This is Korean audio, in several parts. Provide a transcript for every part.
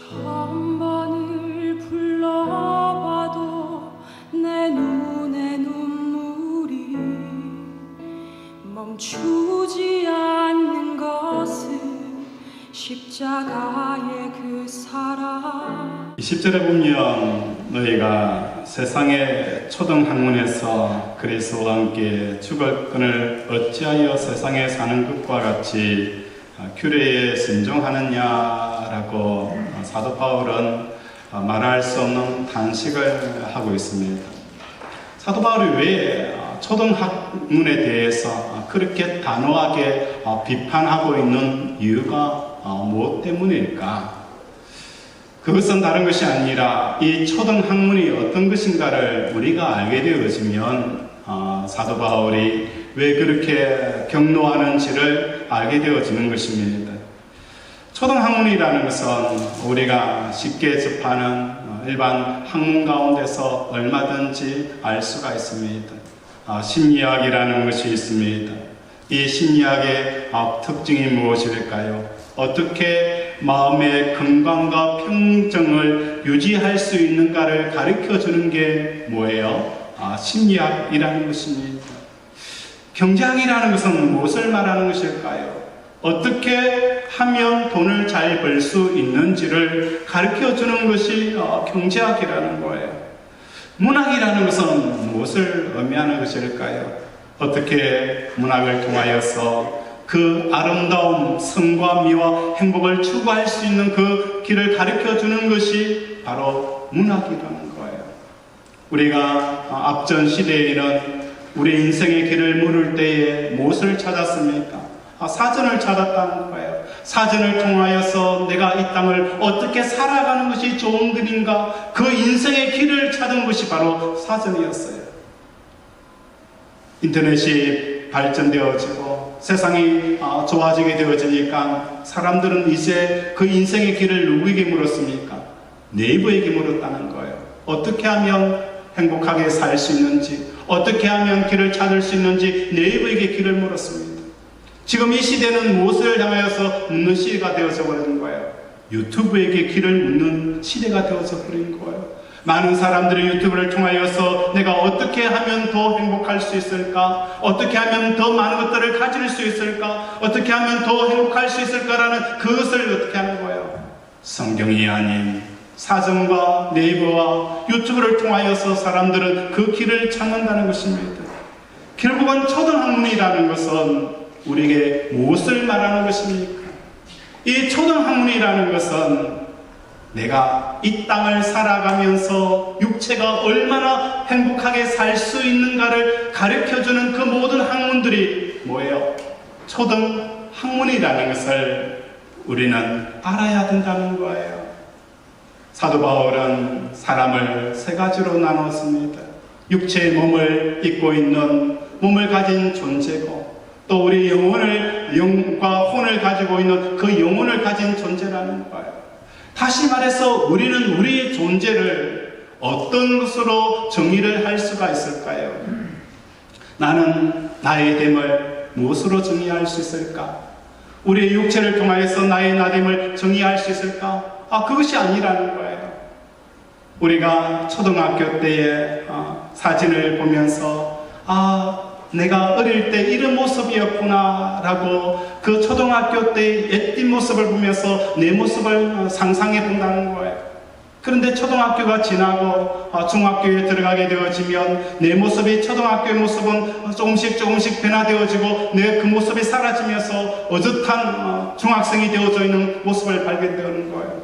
천번을 불러봐도 내 눈에 눈물이 멈추지 않는 것은 십자가의 그 사랑. 20절에 보면 너희가 세상의 초등학문에서 그리스도와 함께 죽을 끈을 어찌하여 세상에 사는 것과 같이 규례에 순종하느냐라고 사도 바울은 말할 수 없는 단식을 하고 있습니다. 사도 바울이 왜 초등학문에 대해서 그렇게 단호하게 비판하고 있는 이유가 무엇 때문일까? 그것은 다른 것이 아니라 이 초등학문이 어떤 것인가를 우리가 알게 되어지면 사도 바울이 왜 그렇게 경노하는지를 알게 되어지는 것입니다. 초등학문이라는 것은 우리가 쉽게 접하는 일반 학문 가운데서 얼마든지 알 수가 있습니다. 심리학이라는 것이 있습니다. 이 심리학의 특징이 무엇일까요? 어떻게 마음의 건강과 평정을 유지할 수 있는가를 가르쳐 주는 게 뭐예요? 심리학이라는 것입니다. 경제학이라는 것은 무엇을 말하는 것일까요? 어떻게 하면 돈을 잘 벌 수 있는지를 가르쳐 주는 것이 경제학이라는 거예요. 문학이라는 것은 무엇을 의미하는 것일까요? 어떻게 문학을 통하여서 그 아름다움, 성과 미와 행복을 추구할 수 있는 그 길을 가르쳐 주는 것이 바로 문학이라는 거예요. 우리가 앞전 시대에는 우리 인생의 길을 물을 때에 무엇을 찾았습니까? 사전을 찾았다는 거예요. 사전을 통하여서 내가 이 땅을 어떻게 살아가는 것이 좋은 길인가, 그 인생의 길을 찾은 것이 바로 사전이었어요. 인터넷이 발전되어지고 세상이 좋아지게 되어지니까 사람들은 이제 그 인생의 길을 누구에게 물었습니까? 네이버에게 물었다는 거예요. 어떻게 하면 행복하게 살 수 있는지, 어떻게 하면 길을 찾을 수 있는지 네이버에게 길을 물었습니다. 지금 이 시대는 무엇을 향하여서 묻는 시대가 되어져 버린 거예요? 유튜브에게 길을 묻는 시대가 되어져 버린 거예요. 많은 사람들이 유튜브를 통하여서 내가 어떻게 하면 더 행복할 수 있을까? 어떻게 하면 더 많은 것들을 가질 수 있을까? 어떻게 하면 더 행복할 수 있을까라는 그것을 어떻게 하는 거예요? 성경이 아닌 사전과 네이버와 유튜브를 통하여서 사람들은 그 길을 찾는다는 것입니다. 결국은 초등학문이라는 것은 우리에게 무엇을 말하는 것입니까? 이 초등학문이라는 것은 내가 이 땅을 살아가면서 육체가 얼마나 행복하게 살 수 있는가를 가르쳐주는 그 모든 학문들이 뭐예요? 초등학문이라는 것을 우리는 알아야 된다는 거예요. 사도 바울은 사람을 세 가지로 나눴습니다. 육체의 몸을 입고 있는 몸을 가진 존재고, 또 우리 영과 혼을 가지고 있는 그 영혼을 가진 존재라는 거예요. 다시 말해서 우리는 우리의 존재를 어떤 것으로 정의를 할 수가 있을까요? 나는 나의 됨을 무엇으로 정의할 수 있을까? 우리의 육체를 통하여서 나의 나됨을 정의할 수 있을까? 그것이 아니라는 거예요. 우리가 초등학교 때의 사진을 보면서 내가 어릴 때 이런 모습이었구나 라고 그 초등학교 때의 옛 모습을 보면서 내 모습을 상상해 본다는 거예요. 그런데 초등학교가 지나고 중학교에 들어가게 되어지면 내 모습이 초등학교의 모습은 조금씩 변화되어지고 내 그 모습이 사라지면서 어젓한 중학생이 되어져 있는 모습을 발견되는 거예요.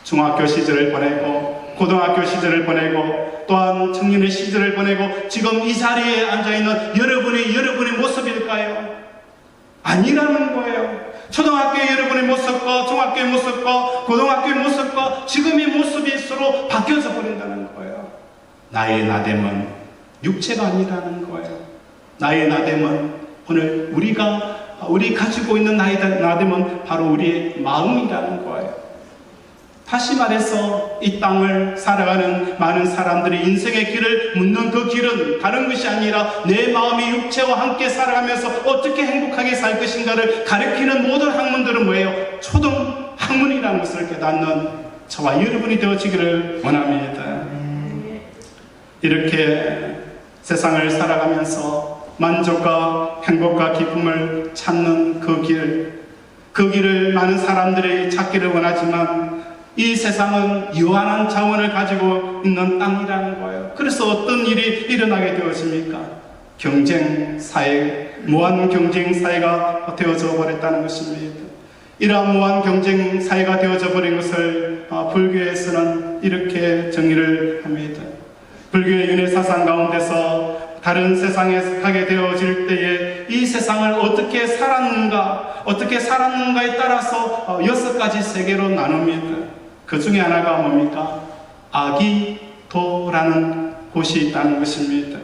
중학교 시절을 보내고 고등학교 시절을 보내고 또한 청년의 시절을 보내고 지금 이 자리에 앉아있는 여러분의 모습일까요? 아니라는 거예요. 초등학교의 여러분의 모습과 중학교의 모습과 고등학교의 모습과 지금의 모습이 서로 바뀌어져 버린다는 거예요. 나의 나됨은 육체가 아니라는 거예요. 나의 나됨은 오늘 우리 가지고 있는 나의 나됨은 바로 우리의 마음이라는 거예요. 다시 말해서 이 땅을 살아가는 많은 사람들이 인생의 길을 묻는 그 길은 다른 것이 아니라 내 마음이 육체와 함께 살아가면서 어떻게 행복하게 살 것인가를 가리키는 모든 학문들은 뭐예요? 초등학문이라는 것을 깨닫는 저와 여러분이 되어지기를 원합니다. 이렇게 세상을 살아가면서 만족과 행복과 기쁨을 찾는 그 길을 많은 사람들이 찾기를 원하지만 이 세상은 유한한 자원을 가지고 있는 땅이라는 거예요. 그래서 어떤 일이 일어나게 되어집니까? 경쟁 사회, 무한 경쟁 사회가 되어져 버렸다는 것입니다. 이러한 무한 경쟁 사회가 되어져 버린 것을 불교에서는 이렇게 정의를 합니다. 불교의 윤회 사상 가운데서 다른 세상에 가게 되어질 때에 이 세상을 어떻게 살았는가에 따라서 6가지 세계로 나눕니다. 그 중에 하나가 뭡니까? 아기도라는 곳이 있다는 것입니다.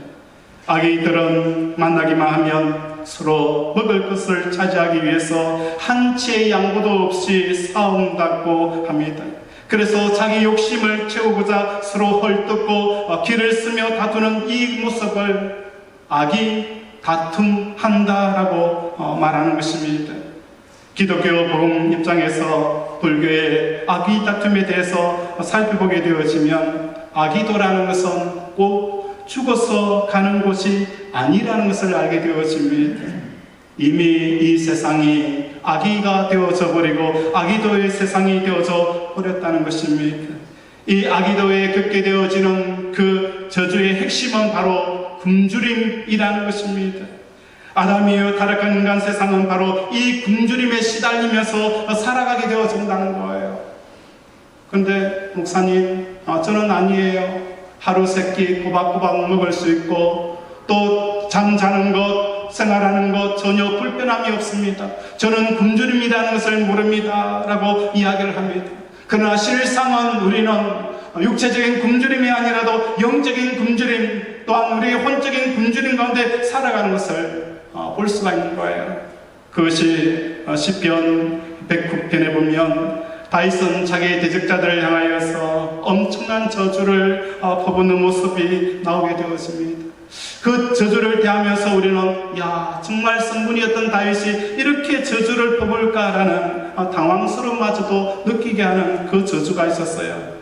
아기들은 만나기만 하면 서로 먹을 것을 차지하기 위해서 한 치의 양보도 없이 싸운다고 합니다. 그래서 자기 욕심을 채우고자 서로 헐뜯고 길을 쓰며 다투는 이 모습을 아기 다툼한다라고 말하는 것입니다. 기독교 복음 입장에서 불교의 아기 다툼에 대해서 살펴보게 되어지면 아기도라는 것은 꼭 죽어서 가는 곳이 아니라는 것을 알게 되어집니다. 이미 이 세상이 아기가 되어져 버리고 아기도의 세상이 되어져 버렸다는 것입니다. 이 아기도에 겪게 되어지는 그 저주의 핵심은 바로 굶주림이라는 것입니다. 아담이요 타락한 인간 세상은 바로 이 굶주림에 시달리면서 살아가게 되어진다는 거예요. 그런데 목사님, 저는 아니에요. 하루 세끼 꼬박꼬박 먹을 수 있고 또 잠자는 것, 생활하는 것 전혀 불편함이 없습니다. 저는 굶주림이라는 것을 모릅니다 라고 이야기를 합니다. 그러나 실상은 우리는 육체적인 굶주림이 아니라도 영적인 굶주림 또한 우리의 혼적인 굶주림 가운데 살아가는 것을 볼 수가 있는 거예요. 그것이 시편 109편에 보면 다윗은 자기의 대적자들을 향하여서 엄청난 저주를 퍼붓는 모습이 나오게 되었습니다. 그 저주를 대하면서 우리는 정말 성군이었던 다윗이 이렇게 저주를 퍼볼까라는 당황스러움마저도 느끼게 하는 그 저주가 있었어요.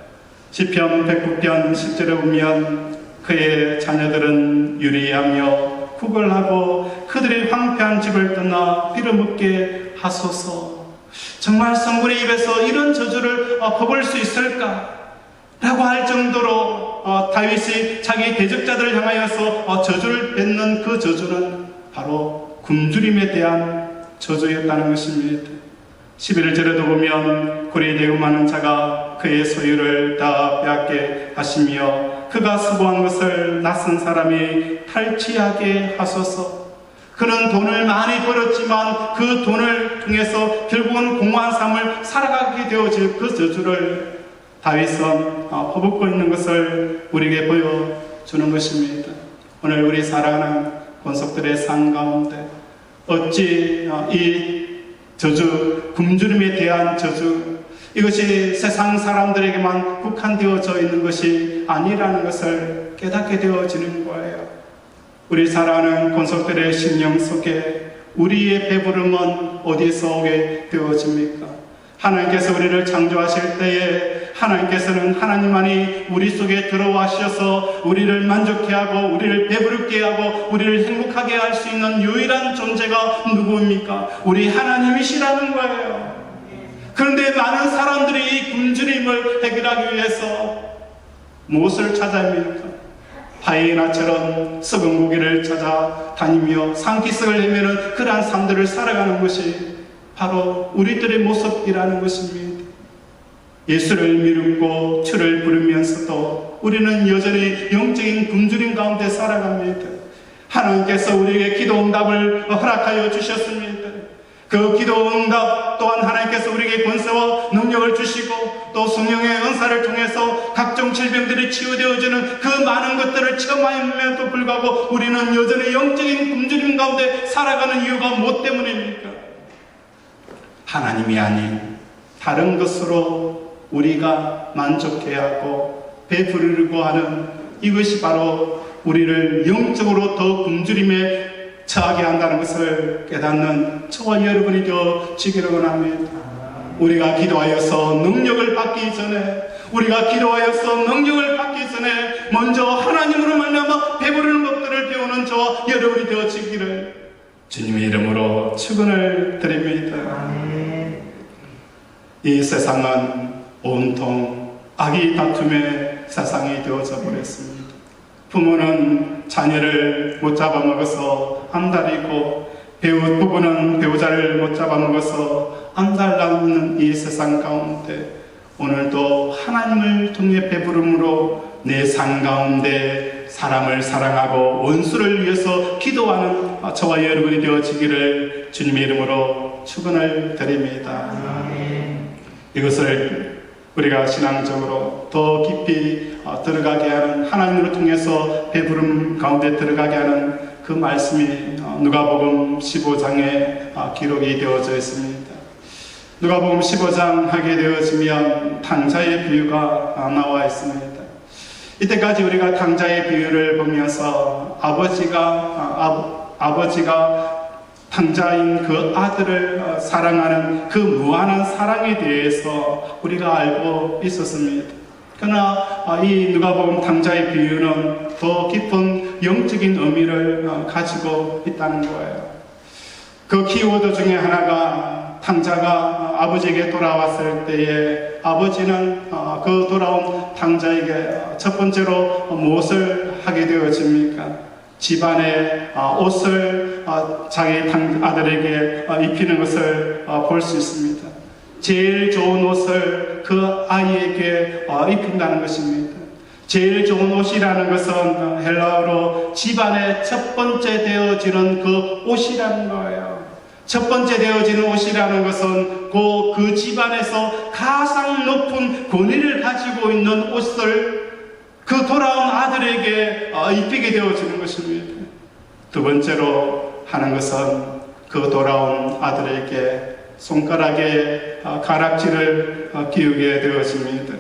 시편 109편 10절에 보면 그의 자녀들은 유리하며 구걸하고 그들의 황폐한 집을 떠나 빌어먹게 하소서. 정말 성군의 입에서 이런 저주를 퍼볼 수 있을까? 라고 할 정도로 다윗이 자기 대적자들을 향하여서 저주를 뱉는 그 저주는 바로 굶주림에 대한 저주였다는 것입니다. 11절에도 보면 굴이 되고 많은 자가 그의 소유를 다 빼앗게 하시며 그가 수고한 것을 낯선 사람이 탈취하게 하소서. 그는 돈을 많이 벌었지만 그 돈을 통해서 결국은 공허한 삶을 살아가게 되어질 그 저주를 다윗은 퍼붓고 있는 것을 우리에게 보여주는 것입니다. 오늘 우리 살아가는 권속들의 삶 가운데 어찌 이 저주, 굶주림에 대한 저주, 이것이 세상 사람들에게만 국한되어져 있는 것이 아니라는 것을 깨닫게 되어지는 거예요. 우리 살아가는 권속들의 심령 속에 우리의 배부름은 어디서 오게 되어집니까? 하나님께서 우리를 창조하실 때에 하나님께서는 하나님만이 우리 속에 들어와셔서 우리를 만족해 하고 우리를 배부르게 하고 우리를 행복하게 할 수 있는 유일한 존재가 누구입니까? 우리 하나님이시라는 거예요. 그런데 많은 사람들이 이 굶주림을 해결하기 위해서 무엇을 찾아야 합니까? 하이에나처럼 썩은 고기를 찾아다니며 산기슭을 헤매는 그러한 삶들을 살아가는 것이 바로 우리들의 모습이라는 것입니다. 예수를 믿고 주를 부르면서도 우리는 여전히 영적인 굶주림 가운데 살아갑니다. 하나님께서 우리에게 기도 응답을 허락하여 주셨습니다. 그 기도 응답 또한 하나님께서 우리에게 권세와 능력을 주시고 또 성령의 은사를 통해서 각종 질병들이 치유되어지는 그 많은 것들을 체험함에도 불구하고 우리는 여전히 영적인 굶주림 가운데 살아가는 이유가 무엇 때문입니까? 하나님이 아닌 다른 것으로 우리가 만족해야 하고 배부르고 하는 이것이 바로 우리를 영적으로 더 굶주림에 처하게 한다는 것을 깨닫는 저와 여러분이 되어지기를 원합니다. 우리가 기도하여서 능력을 받기 전에 먼저 하나님으로 말미암아 배부르는 법들을 배우는 저와 여러분이 되어지기를 주님의 이름으로 축원을 드립니다. 이 세상은 온통 악의 다툼의 세상이 되어져 버렸습니다. 부모는 자녀를 못 잡아먹어서 안달이고 부부는 배우자를 못 잡아먹어서 안달나는 이 세상 가운데 오늘도 하나님을 통해 배부름으로 내 삶 가운데 사람을 사랑하고 원수를 위해서 기도하는 저와 여러분이 되어지기를 주님의 이름으로 축원을 드립니다. 이것을 우리가 신앙적으로 더 깊이 들어가게 하는, 하나님을 통해서 배부름 가운데 들어가게 하는 그 말씀이 누가복음 15장에 기록이 되어져 있습니다. 누가복음 15장 하게 되어지면 탕자의 비유가 나와 있습니다. 이때까지 우리가 탕자의 비유를 보면서 아버지가 탕자인 그 아들을 사랑하는 그 무한한 사랑에 대해서 우리가 알고 있었습니다. 그러나 이 누가복음 탕자의 비유는 더 깊은 영적인 의미를 가지고 있다는 거예요. 그 키워드 중에 하나가 탕자가 아버지에게 돌아왔을 때에 아버지는 그 돌아온 탕자에게 첫 번째로 무엇을 하게 되어집니까? 집안의 옷을 자기 아들에게 입히는 것을 볼 수 있습니다. 제일 좋은 옷을 그 아이에게 입힌다는 것입니다. 제일 좋은 옷이라는 것은 헬라어로 집안의 첫 번째 되어지는 그 옷이라는 거예요. 첫 번째 되어지는 옷이라는 것은 그 집안에서 가장 높은 권위를 가지고 있는 옷을 그 돌아온 아들에게 입히게 되어지는 것입니다. 두 번째로 하는 것은 그 돌아온 아들에게 손가락에 가락지를 끼우게 되어집니다.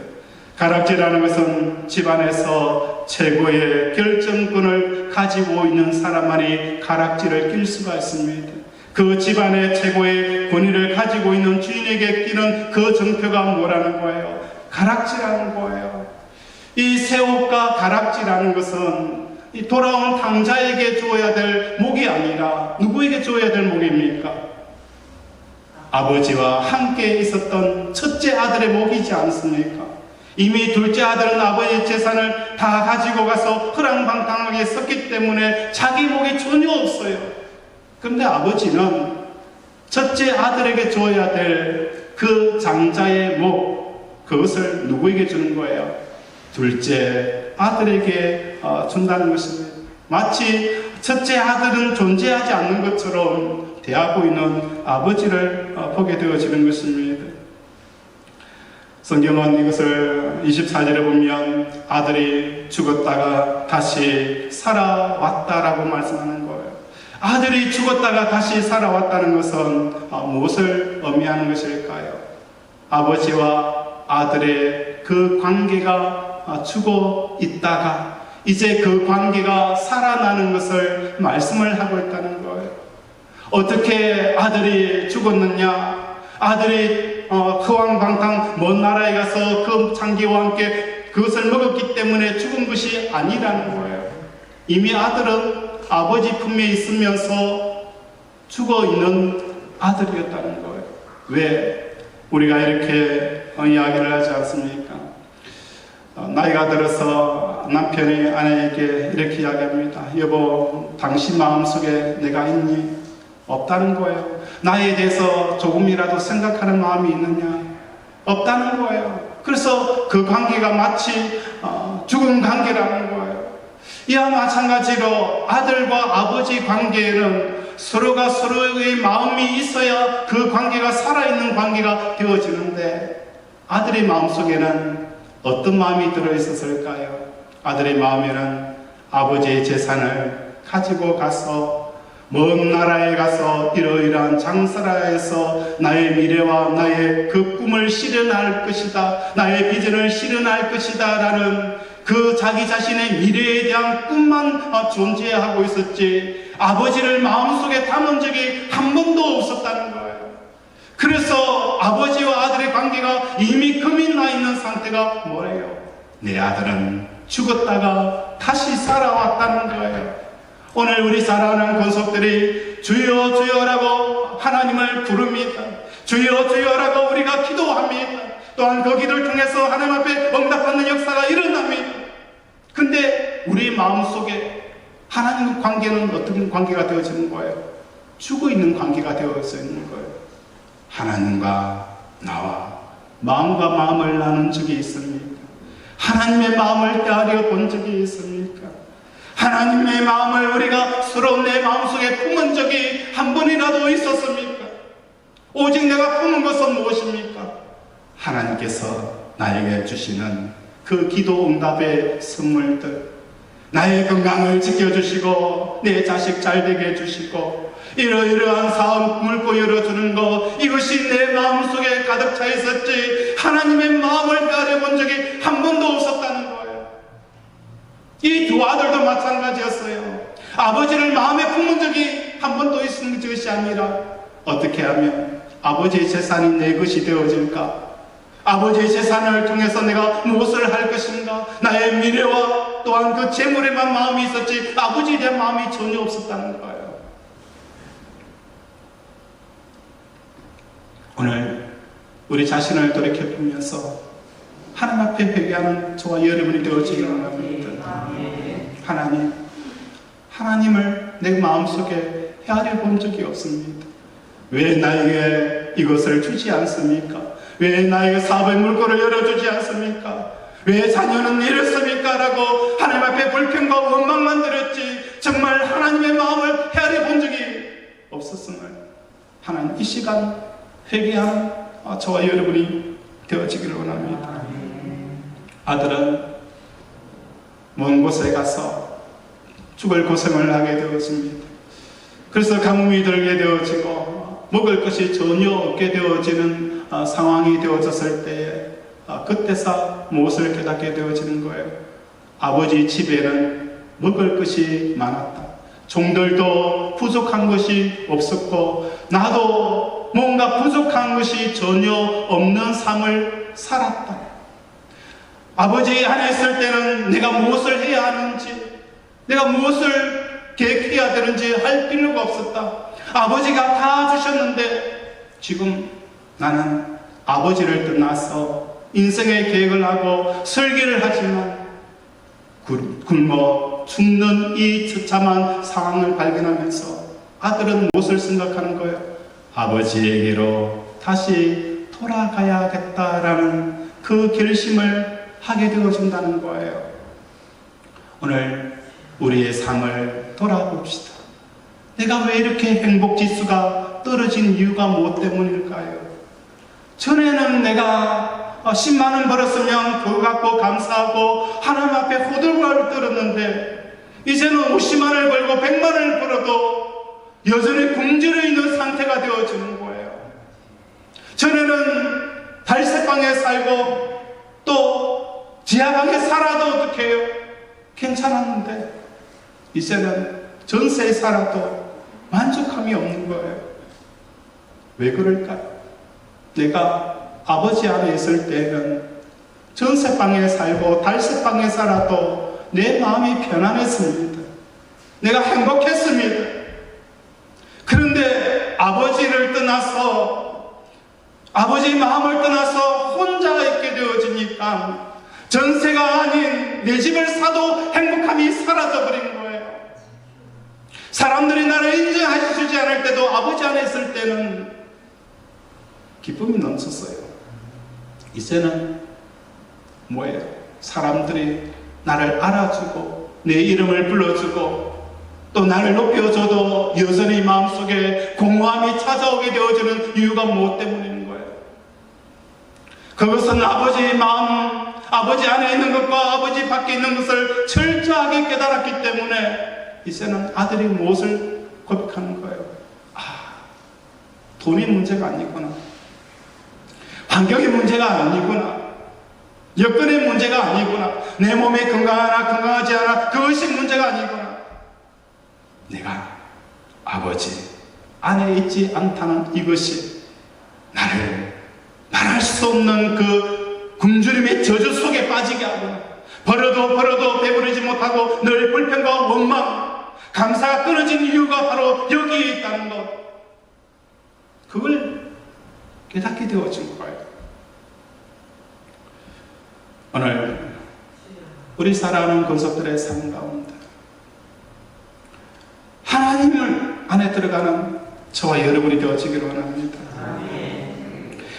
가락지라는 것은 집안에서 최고의 결정권을 가지고 있는 사람만이 가락지를 낄 수가 있습니다. 그 집안의 최고의 권위를 가지고 있는 주인에게 끼는 그 정표가 뭐라는 거예요? 가락지라는 거예요. 이 새 옷과 가락지라는 것은 이 돌아온 탕자에게 주어야 될 목이 아니라 누구에게 주어야 될 목입니까? 아버지와 함께 있었던 첫째 아들의 목이지 않습니까? 이미 둘째 아들은 아버지의 재산을 다 가지고 가서 허랑방탕하게 썼기 때문에 자기 목이 전혀 없어요. 그런데 아버지는 첫째 아들에게 줘야 될 그 장자의 목, 그것을 누구에게 주는 거예요? 둘째 아들에게 준다는 것입니다. 마치 첫째 아들은 존재하지 않는 것처럼 대하고 있는 아버지를 보게 되어지는 것입니다. 성경은 이것을 24절에 보면 아들이 죽었다가 다시 살아왔다라고 말씀하는 거예요. 아들이 죽었다가 다시 살아왔다는 것은 무엇을 의미하는 것일까요? 아버지와 아들의 그 관계가 죽어 있다가 이제 그 관계가 살아나는 것을 말씀을 하고 있다는 거예요. 어떻게 아들이 죽었느냐? 아들이 허황방탕 먼 나라에 가서 그 장기와 함께 그것을 먹었기 때문에 죽은 것이 아니라는 거예요. 이미 아들은 아버지 품에 있으면서 죽어 있는 아들이었다는 거예요. 왜 우리가 이렇게 이야기를 하지 않습니까? 나이가 들어서 남편이 아내에게 이렇게 이야기합니다. 여보, 당신 마음속에 내가 있니? 없다는 거예요. 나에 대해서 조금이라도 생각하는 마음이 있느냐? 없다는 거예요. 그래서 그 관계가 마치 죽은 관계라는 거예요. 이와 마찬가지로 아들과 아버지 관계에는 서로가 서로의 마음이 있어야 그 관계가 살아있는 관계가 되어지는데 아들의 마음속에는 어떤 마음이 들어있었을까요? 아들의 마음에는 아버지의 재산을 가지고 가서 먼 나라에 가서 이러이러한 장사라에서 나의 미래와 나의 그 꿈을 실현할 것이다, 나의 비전을 실현할 것이다 라는 그 자기 자신의 미래에 대한 꿈만 존재하고 있었지 아버지를 마음속에 담은 적이 한 번도 없었다는 거예요. 그래서 아버지와 아들의 관계가 이미 금이 나 있는 상태가 뭐예요? 내 아들은 죽었다가 다시 살아왔다는 거예요. 오늘 우리 사랑하는 권속들이 주여 주여라고 하나님을 부릅니다. 주여 주여라고 우리가 기도합니다. 또한 그 기도를 통해서 하나님 앞에 응답받는 역사가 일어납니다. 근데 우리 마음속에 하나님과 관계는 어떤 관계가 되어지는 거예요? 죽어있는 관계가 되어져 있는 거예요. 하나님과 나와 마음과 마음을 나눈 적이 있습니까? 하나님의 마음을 헤아려 본 적이 있습니까? 하나님의 마음을 우리가 서로 내 마음속에 품은 적이 한 번이라도 있었습니까? 오직 내가 품은 것은 무엇입니까? 하나님께서 나에게 주시는 그 기도 응답의 선물들, 나의 건강을 지켜주시고 내 자식 잘 되게 해주시고 이러이러한 사업 물고 열어주는 것, 이것이 내 마음속에 가득 차 있었지 하나님의 마음을 가려본 적이 한 번도 없었다는 거예요. 이 두 아들도 마찬가지였어요. 아버지를 마음에 품은 적이 한 번도 있는 것이 아니라 어떻게 하면 아버지의 재산이 내 것이 되어질까? 아버지의 재산을 통해서 내가 무엇을 할 것인가? 나의 미래와 또한 그 재물에만 마음이 있었지 아버지에 대한 마음이 전혀 없었다는 거예요. 오늘 우리 자신을 돌이켜보면서 하나님 앞에 회개하는 저와 여러분이 되어지기를 원합니다. 하나님을 내 마음속에 헤아려 본 적이 없습니다. 왜 나에게 이것을 주지 않습니까? 왜 나에게 사업의 물꼬를 열어주지 않습니까? 왜 자녀는 이렇습니까? 라고 하나님 앞에 불평과 원망만 들었지 정말 하나님의 마음을 헤아려 본 적이 없었음을 하나님 이 시간 회개하는 저와 여러분이 되어지기를 원합니다. 아들은 먼 곳에 가서 죽을 고생을 하게 되어집니다. 그래서 가뭄이 들게 되어지고 먹을 것이 전혀 없게 되어지는 상황이 되어졌을 때에 그때서 무엇을 깨닫게 되어지는 거예요? 아버지 집에는 먹을 것이 많았다. 종들도 부족한 것이 없었고 나도 뭔가 부족한 것이 전혀 없는 삶을 살았다. 아버지 안에 있을 때는 내가 무엇을 해야 하는지, 내가 무엇을 계획해야 되는지 할 필요가 없었다. 아버지가 다 주셨는데 지금 나는 아버지를 떠나서 인생의 계획을 하고 설계를 하지만 굶어 죽는 이 처참한 상황을 발견하면서 아들은 무엇을 생각하는 거예요? 아버지에게로 다시 돌아가야겠다라는 그 결심을 하게 되어진다는 거예요. 오늘 우리의 삶을 돌아봅시다. 내가 왜 이렇게 행복 지수가 떨어진 이유가 무엇 때문일까요? 전에는 내가 10만 원 벌었으면 그거 갖고 감사하고 하나님 앞에 호들갑을 떨었는데 이제는 50만 원을 벌고 100만 원을 벌어도 여전히 굶주려 있는 상태가 되어지는 거예요. 전에는 달새방에 살고 또 지하방에 살아도 어떻게 해요? 괜찮았는데 이제는 전세에 살아도 만족함이 없는 거예요. 왜 그럴까요? 내가 아버지 안에 있을 때는 전세방에 살고 달새방에 살아도 내 마음이 편안했습니다. 내가 행복했습니다. 그런데 아버지를 떠나서 아버지의 마음을 떠나서 혼자 있게 되어지니까 전세가 아닌 내 집을 사도 행복함이 사라져버린 거예요. 사람들이 나를 인정해주지 않을 때도 아버지 안에 있을 때는 기쁨이 넘쳤어요. 이제는 뭐예요? 사람들이 나를 알아주고 내 이름을 불러주고 또 나를 높여줘도 여전히 마음속에 공허함이 찾아오게 되어지는 이유가 무엇 때문인 거예요? 그것은 아버지의 마음, 아버지 안에 있는 것과 아버지 밖에 있는 것을 철저하게 깨달았기 때문에 이제는 아들이 무엇을 고백하는 거예요? 돈이 문제가 아니구나. 환경의 문제가 아니구나. 여건의 문제가 아니구나. 내 몸이 건강하나 건강하지 않아 그것이 문제가 아니구나. 내가 아버지 안에 있지 않다는 이것이 나를 말할 수 없는 그 굶주림의 저주 속에 빠지게 하고 벌어도 배부르지 못하고 늘 불평과 원망, 감사가 끊어진 이유가 바로 여기에 있다는 것, 그걸 깨닫게 되어진 거예요. 오늘 우리 살아가는 권속들의 삶 가운데 하나님을 안에 들어가는 저와 여러분이 되어지기를 원합니다.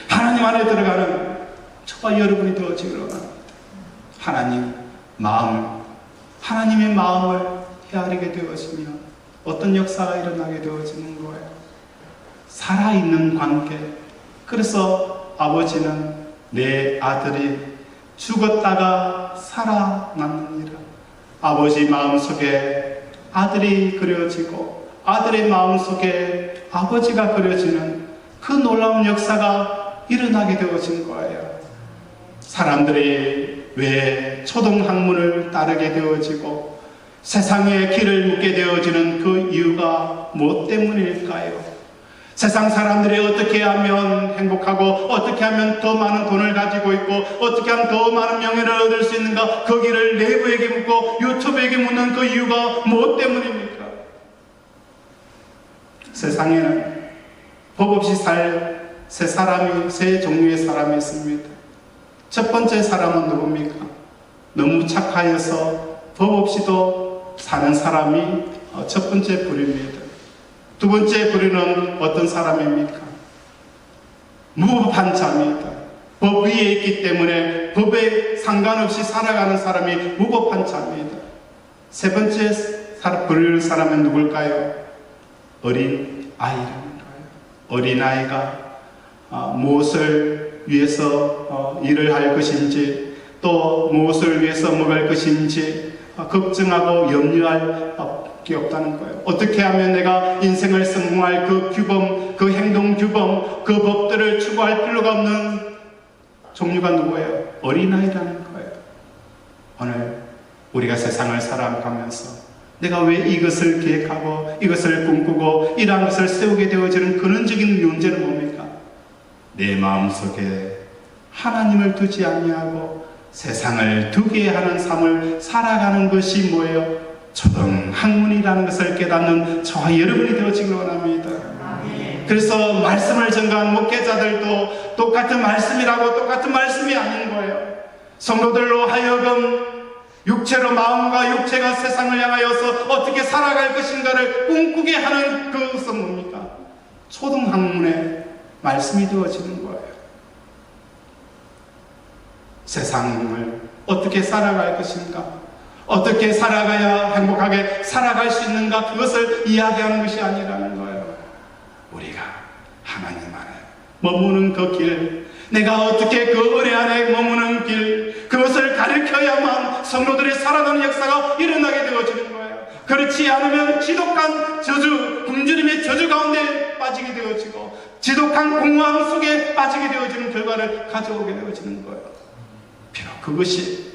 하나님 안에 들어가는 저와 여러분이 되어지기를 원합니다. 하나님의 마음을 헤아리게 되어지면 어떤 역사가 일어나게 되어지는 거예요. 살아있는 관계. 그래서 아버지는 내 아들이 죽었다가 살아났느니라. 아버지 마음속에 아들이 그려지고 아들의 마음속에 아버지가 그려지는 그 놀라운 역사가 일어나게 되어진 거예요. 사람들이 왜 초등학문을 따르게 되어지고 세상의 길을 묻게 되어지는 그 이유가 무엇 때문일까요? 세상 사람들이 어떻게 하면 행복하고 어떻게 하면 더 많은 돈을 가지고 있고 어떻게 하면 더 많은 명예를 얻을 수 있는가, 거기를 내부에게 묻고 유튜브에게 묻는 그 이유가 무엇 때문입니까? 세상에는 법 없이 살 세 종류의 사람이 있습니다. 첫 번째 사람은 누굽니까? 너무 착하여서 법 없이도 사는 사람이 첫 번째 부류입니다. 두 번째 부류는 어떤 사람입니까? 무법한 자입니다. 법 위에 있기 때문에 법에 상관없이 살아가는 사람이 무법한 자입니다. 세 번째 부류의 사람은 누굴까요? 어린 아이라는 거예요. 어린 아이가 무엇을 위해서 일을 할 것인지, 또 무엇을 위해서 먹을 것인지 걱정하고 염려할 게 없다는 거예요. 어떻게 하면 내가 인생을 성공할 그 규범, 그 행동 규범, 그 법들을 추구할 필요가 없는 종류가 누구예요? 어린아이라는 거예요. 오늘 우리가 세상을 살아가면서 내가 왜 이것을 계획하고 이것을 꿈꾸고 이러한 것을 세우게 되어지는 근원적인 문제는 뭡니까? 내 마음속에 하나님을 두지 아니하고 세상을 두게 하는 삶을 살아가는 것이 뭐예요? 초등학문이라는 것을 깨닫는 저와 여러분이 되어지길 원합니다. 그래서 말씀을 전가한 목회자들도 똑같은 말씀이라고 똑같은 말씀이 아닌 거예요. 성도들로 하여금 육체로, 마음과 육체가 세상을 향하여서 어떻게 살아갈 것인가를 꿈꾸게 하는 그것은 뭡니까? 초등학문의 말씀이 되어지는 거예요. 세상을 어떻게 살아갈 것인가, 어떻게 살아가야 행복하게 살아갈 수 있는가, 그것을 이야기하는 것이 아니라는 거예요. 우리가 하나님 안에 머무는 그 길, 내가 어떻게 그 은혜 안에 머무는 길, 그것을 가르쳐야만 성도들의 살아나는 역사가 일어나게 되어지는 거예요. 그렇지 않으면 지독한 저주, 굶주림의 저주 가운데 빠지게 되어지고 지독한 공허함 속에 빠지게 되어지는 결과를 가져오게 되어지는 거예요. 비록 그것이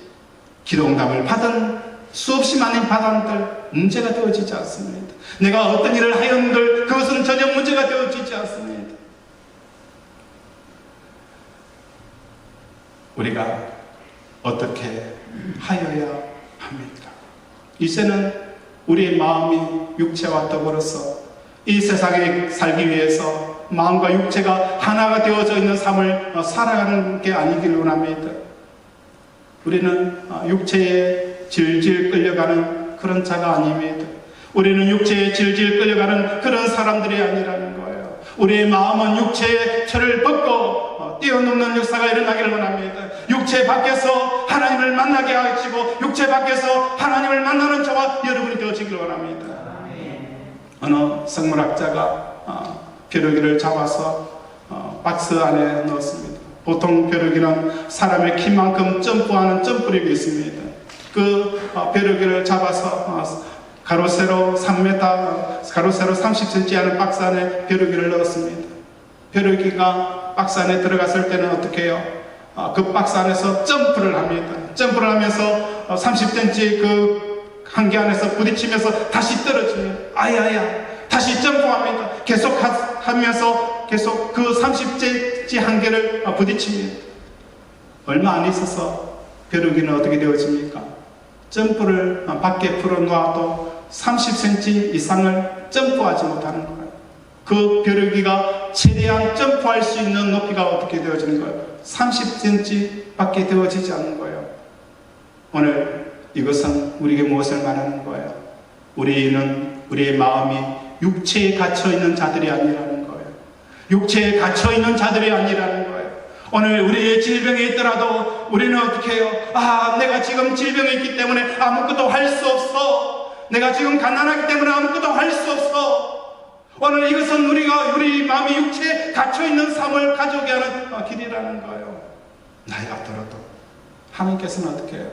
기도응답을 받은 수없이 많은 받았들 문제가 되어지지 않습니다. 내가 어떤 일을 하였는들 그것은 전혀 문제가 되어지지 않습니다. 우리가 어떻게 하여야 합니까? 이제는 우리의 마음이 육체와 더불어서 이 세상에 살기 위해서 마음과 육체가 하나가 되어져 있는 삶을 살아가는 게 아니기를 원합니다. 우리는 육체에 질질 끌려가는 그런 자가 아닙니다. 우리는 육체에 질질 끌려가는 그런 사람들이 아니라는 거예요. 우리의 마음은 육체의 철을 벗고 뛰어넘는 역사가 일어나기를 원합니다. 육체 밖에서 하나님을 만나게 하시고 육체 밖에서 하나님을 만나는 저와 여러분이 되어지기를 원합니다. 어느 생물학자가 벼룩이를 잡아서 박스 안에 넣었습니다. 보통 벼룩이는 사람의 키만큼 점프하는 점프력이 있습니다. 그 벼룩이를 잡아서 가로 세로 3m, 가로 세로 30cm 하는 박스 안에 벼룩이를 넣었습니다. 벼룩이가 박스 안에 들어갔을 때는 어떻게 해요? 그 박스 안에서 점프를 합니다. 점프를 하면서 30cm 그 한계 안에서 부딪히면서 다시 떨어지면 아야야 다시 점프합니다. 계속 하면서 계속 그 30cm 한계를 부딪힙니다. 얼마 안 있어서 벼룩이는 어떻게 되어집니까? 점프를 밖에 풀어놓아도 30cm 이상을 점프하지 못하는 거예요. 그 벼룩이가 최대한 점프할 수 있는 높이가 어떻게 되어지는 거예요? 30cm 밖에 되어지지 않는 거예요. 오늘 이것은 우리에게 무엇을 말하는 거예요? 우리의 마음이 육체에 갇혀있는 자들이 아니라는 거예요. 육체에 갇혀있는 자들이 아니라는 거예요. 오늘 우리의 질병에 있더라도 우리는 어떻게 해요? 내가 지금 질병에 있기 때문에 아무것도 할 수 없어. 내가 지금 가난하기 때문에 아무것도 할 수 없어. 오늘 이것은 우리 마음이 육체에 갇혀있는 삶을 가져오게 하는 길이라는 거예요. 나이가 들어도 하나님께서는 어떻게 해요?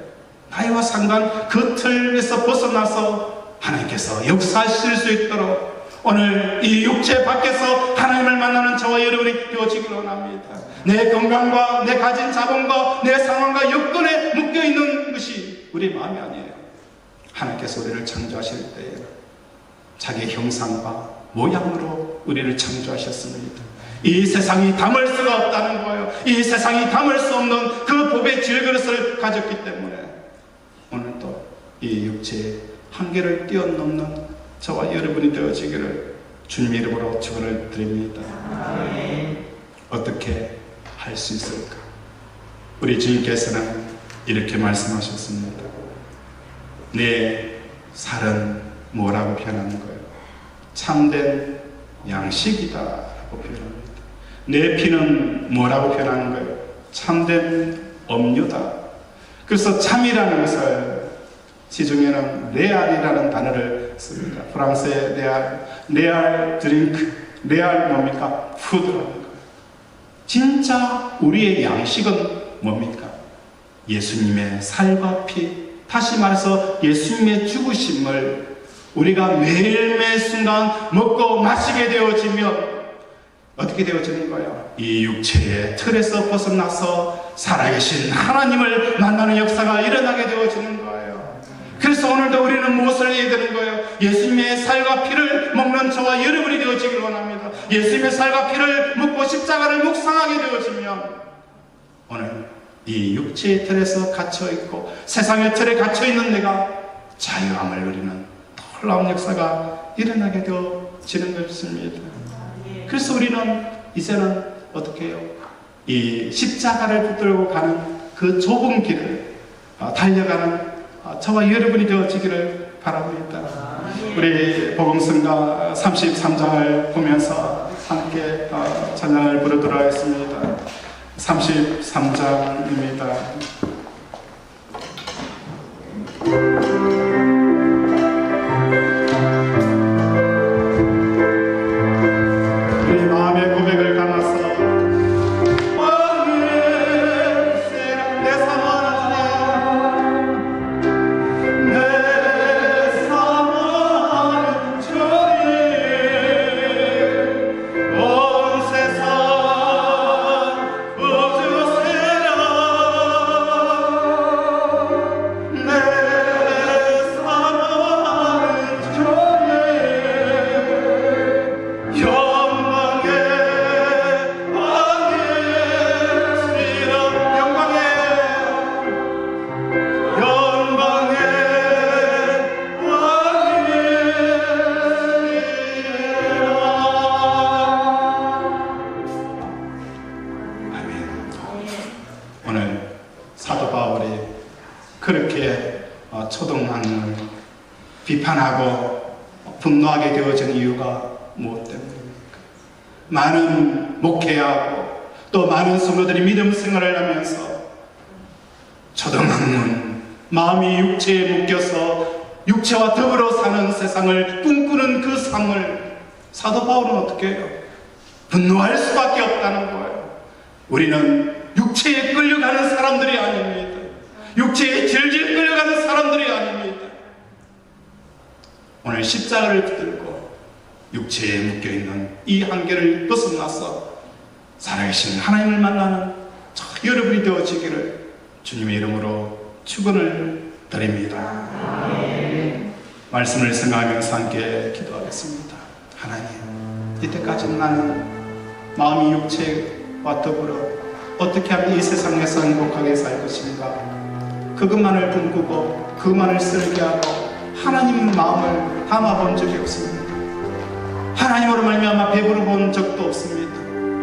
나이와 상관 그 틀에서 벗어나서 하나님께서 역사하실 수 있도록 오늘 이 육체 밖에서 하나님을 만나는 저와 여러분이 되어지기를 원합니다. 내 건강과 내 가진 자본과 내 상황과 여건에 묶여있는 것이 우리 마음이 아니에요. 하나님께서 우리를 창조하실 때에 자기 형상과 모양으로 우리를 창조하셨습니다. 이 세상이 담을 수가 없다는 거예요. 이 세상이 담을 수 없는 그 복의 질그릇을 가졌기 때문에 오늘도 이 육체의 한계를 뛰어넘는 저와 여러분이 되어지기를 주님 이름으로 축원을 드립니다. 어떻게 할 수 있을까? 우리 주님께서는 이렇게 말씀하셨습니다. 내 살은 뭐라고 표현하는 거예요? 참된 양식이다라고 표현합니다. 내 피는 뭐라고 표현하는 거예요? 참된 음료다. 그래서 참이라는 것을 시중에는 레알이라는 단어를 씁니다. 프랑스의 레알 드링크, 레알 뭡니까? 푸드라는 거예요. 진짜 우리의 양식은 뭡니까? 예수님의 살과 피, 다시 말해서 예수님의 죽으심을 우리가 매일매일 순간 먹고 마시게 되어지면 어떻게 되어지는 거예요? 이 육체의 틀에서 벗어나서 살아계신 하나님을 만나는 역사가 일어나게 되어지는 거예요. 그래서 오늘도 우리는 무엇을 해야 되는 거예요? 예수님의 살과 피를 먹는 저와 여러분이 되어지기를 원합니다. 예수님의 살과 피를 먹고 십자가를 묵상하게 되어지면 오늘 이 육체의 틀에서 갇혀있고 세상의 틀에 갇혀있는 내가 자유함을 누리는 놀라운 역사가 일어나게 되어지는 것입니다. 그래서 우리는 이제는 어떻게 해요? 이 십자가를 붙들고 가는 그 좁은 길을 달려가는 저와 여러분이 되어지기를 바랍니다. 우리 복음성가 33장을 보면서 함께 찬양을 부르도록 하겠습니다. 33장입니다. 우리 마음의 고백을 담아서 오늘 사도 바울이 그렇게 초등학생을 비판하고 분노하게 되어진 이유가 무엇 때문입니까? 많은 목회하고 또 많은 성도들이 믿음 생활을 하면서 초등학문 마음이 육체에 묶여서 육체와 더불어 사는 세상을 꿈꾸는 그 삶을 사도 바울은 어떻게 해요? 분노할 수밖에 없다는 거예요. 우리는 육체에 끌려가는 사람들이 아닙니다. 육체에 질질 끌려가는 사람들이 아닙니다. 오늘 십자가를 붙들고 육체에 묶여있는 이 한계를 벗어나서 살아계신 하나님을 만나는 저 여러분이 되어지기를 주님의 이름으로 축원을 드립니다. 말씀을 생각하면서 함께 기도하겠습니다. 하나님, 이때까지 나는 마음이 육체와 더불어 어떻게 하면 이 세상에서 행복하게 살 것인가, 그것만을 꿈꾸고 그것만을 쓸게하고 하나님 마음을 담아본 적이 없습니다. 하나님으로 말미암아 배부르 본 적도 없습니다.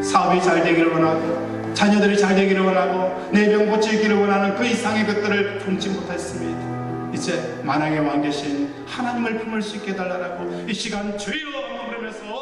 사업이 잘 되기를 원하고 자녀들이 잘 되기를 원하고 내 병 고치기를 원하는 그 이상의 것들을 품지 못했습니다. 이제 만왕의 왕 되신 하나님을 품을 수 있게 해달라고 이 시간 주여 부르면서